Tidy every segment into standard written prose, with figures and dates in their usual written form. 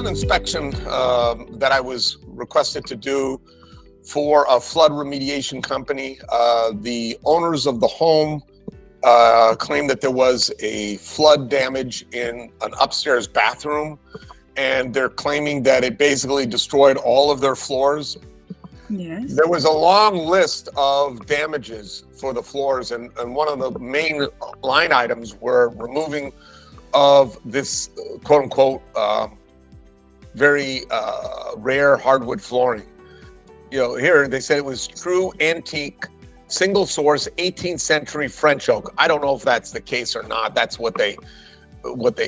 inspection that I was requested to do for a flood remediation company. The owners of the home claimed that there was a flood damage in an upstairs bathroom, and they're claiming that it basically destroyed all of their floors. Yes. There was a long list of damages for the floors, and one of the main line items were removing of this quote unquote very rare hardwood flooring. You know, here they said it was true antique single source 18th century French oak. I don't know if that's the case or not. That's what they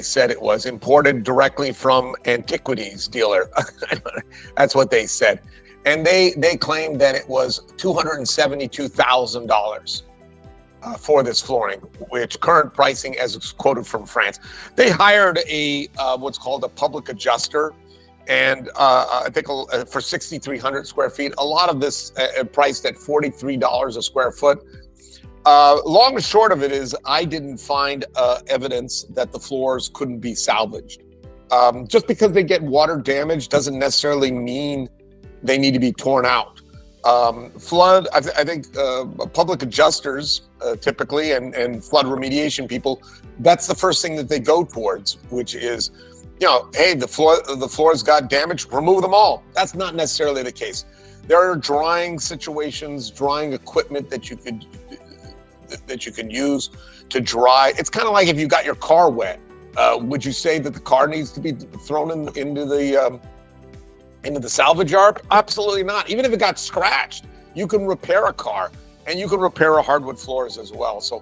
said it was, imported directly from antiquities dealer. That's what they said. And they claimed that it was $272,000 for this flooring, which current pricing as it's quoted from France. They hired a what's called a public adjuster, and I think for 6,300 square feet. A lot of this priced at $43 a square foot. Long and short of it is, I didn't find evidence that the floors couldn't be salvaged. Just because they get water damage doesn't necessarily mean they need to be torn out. Flood, I think public adjusters typically and flood remediation people, that's the first thing that they go towards, which is, you know, hey, the floors got damaged, remove them all. That's not necessarily the case. There are drying situations, drying equipment that you can use to dry. It's kind of like if you got your car wet. Would you say that the car needs to be thrown into the salvage yard? Absolutely not. Even if it got scratched, you can repair a car, and you can repair a hardwood floors as well. So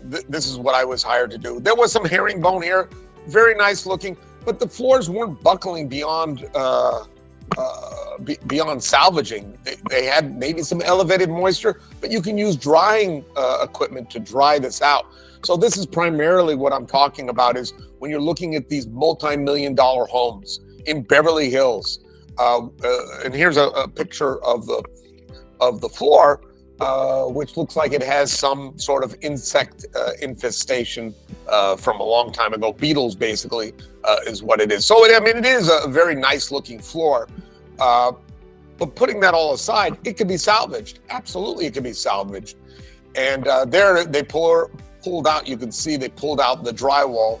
this is what I was hired to do. There was some herringbone here, very nice looking, but the floors weren't buckling beyond salvaging. They had maybe some elevated moisture, but you can use drying equipment to dry this out. So this is primarily what I'm talking about, is when you're looking at these multi-million-dollar homes in Beverly Hills. And here's a picture of the floor, which looks like it has some sort of insect infestation from a long time ago. Beetles, basically, is what it is. So, it is a very nice looking floor. But putting that all aside, it can be salvaged. Absolutely, it can be salvaged. And there they pulled out, you can see they pulled out the drywall.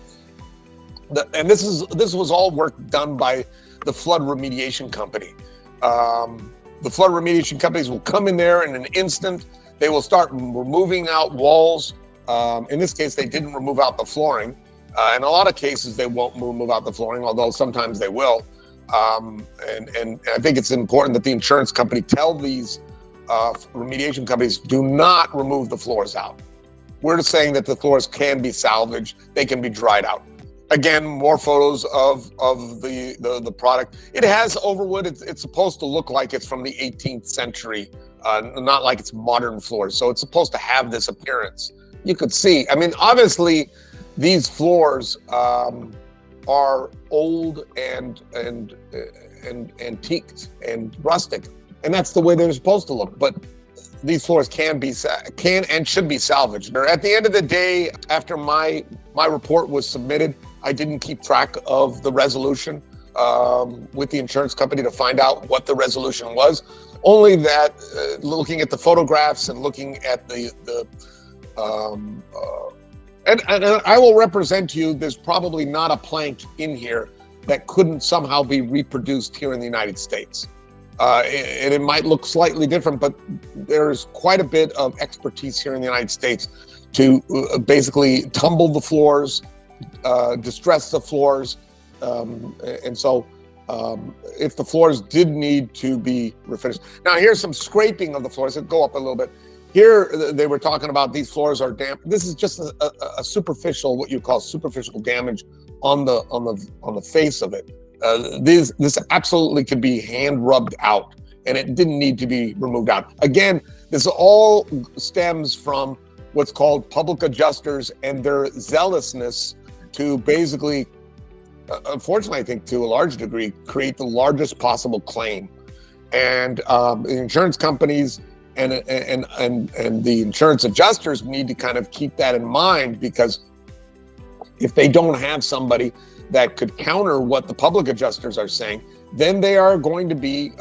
And this was all work done by the flood remediation company. The flood remediation companies will come in there in an instant. They will start removing out walls. In this case, they didn't remove out the flooring. In a lot of cases, they won't move out the flooring, although sometimes they will. And I think it's important that the insurance company tell these remediation companies, do not remove the floors out. We're just saying that the floors can be salvaged. They can be dried out. Again, more photos of the product. It has overwood. It's supposed to look like it's from the 18th century, not like it's modern floors. So it's supposed to have this appearance. You could see. Obviously, these floors are old and antiqued and rustic, and that's the way they're supposed to look. But these floors can and should be salvaged. At the end of the day, after my report was submitted, I didn't keep track of the resolution with the insurance company to find out what the resolution was. Only that looking at the photographs and looking at and I will represent to you, there's probably not a plank in here that couldn't somehow be reproduced here in the United States. And it might look slightly different, but there's quite a bit of expertise here in the United States to basically tumble the floors, distress the floors. And so if the floors did need to be refinished. Now here's some scraping of the floors. It'll go up a little bit. Here they were talking about these floors are damp. This is just a superficial, what you call superficial damage on the face of it. This absolutely could be hand rubbed out, and it didn't need to be removed out. Again, this all stems from what's called public adjusters and their zealousness to basically, unfortunately, I think to a large degree, create the largest possible claim. And the insurance companies and the insurance adjusters need to kind of keep that in mind, because if they don't have somebody that could counter what the public adjusters are saying, then they are going to be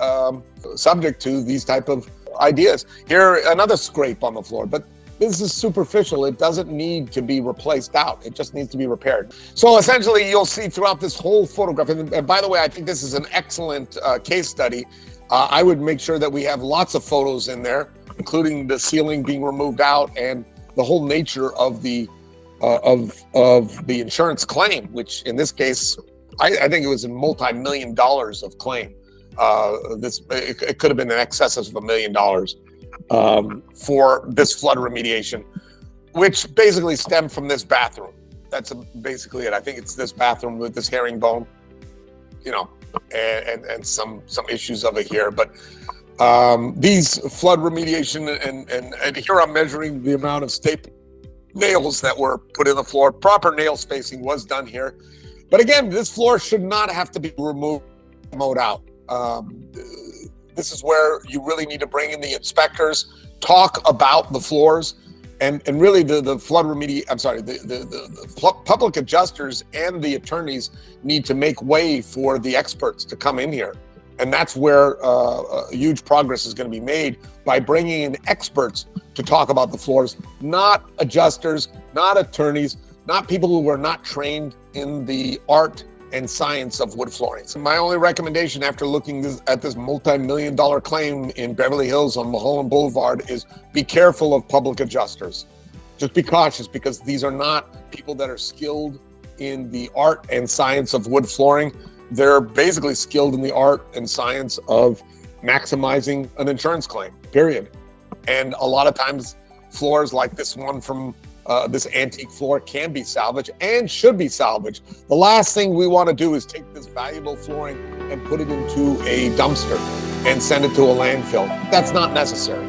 subject to these type of ideas. Here, another scrape on the floor, but this is superficial. It doesn't need to be replaced out. It just needs to be repaired. So essentially, you'll see throughout this whole photograph, and by the way, I think this is an excellent case study. I would make sure that we have lots of photos in there, including the ceiling being removed out and the whole nature of the insurance claim, which in this case, I think it was a multi-million dollars of claim. It could have been in excess of $1 million for this flood remediation, which basically stemmed from this bathroom. That's basically it. I think it's this bathroom with this herringbone, and some issues of it here. But these flood remediation, and here I'm measuring the amount of staple nails that were put in the floor. Proper nail spacing was done here. But again, this floor should not have to be removed, mowed out. This is where you really need to bring in the inspectors, talk about the floors, and really the flood the public adjusters and the attorneys need to make way for the experts to come in here. And that's where huge progress is going to be made by bringing in experts to talk about the floors, not adjusters, not attorneys, not people who are not trained in the art and science of wood flooring. So my only recommendation after looking at this multi-million dollar claim in Beverly Hills on Mulholland Boulevard is be careful of public adjusters. Just be cautious, because these are not people that are skilled in the art and science of wood flooring. They're basically skilled in the art and science of maximizing an insurance claim, period. And a lot of times floors like this one from this antique floor can be salvaged and should be salvaged. The last thing we want to do is take this valuable flooring and put it into a dumpster and send it to a landfill. That's not necessary.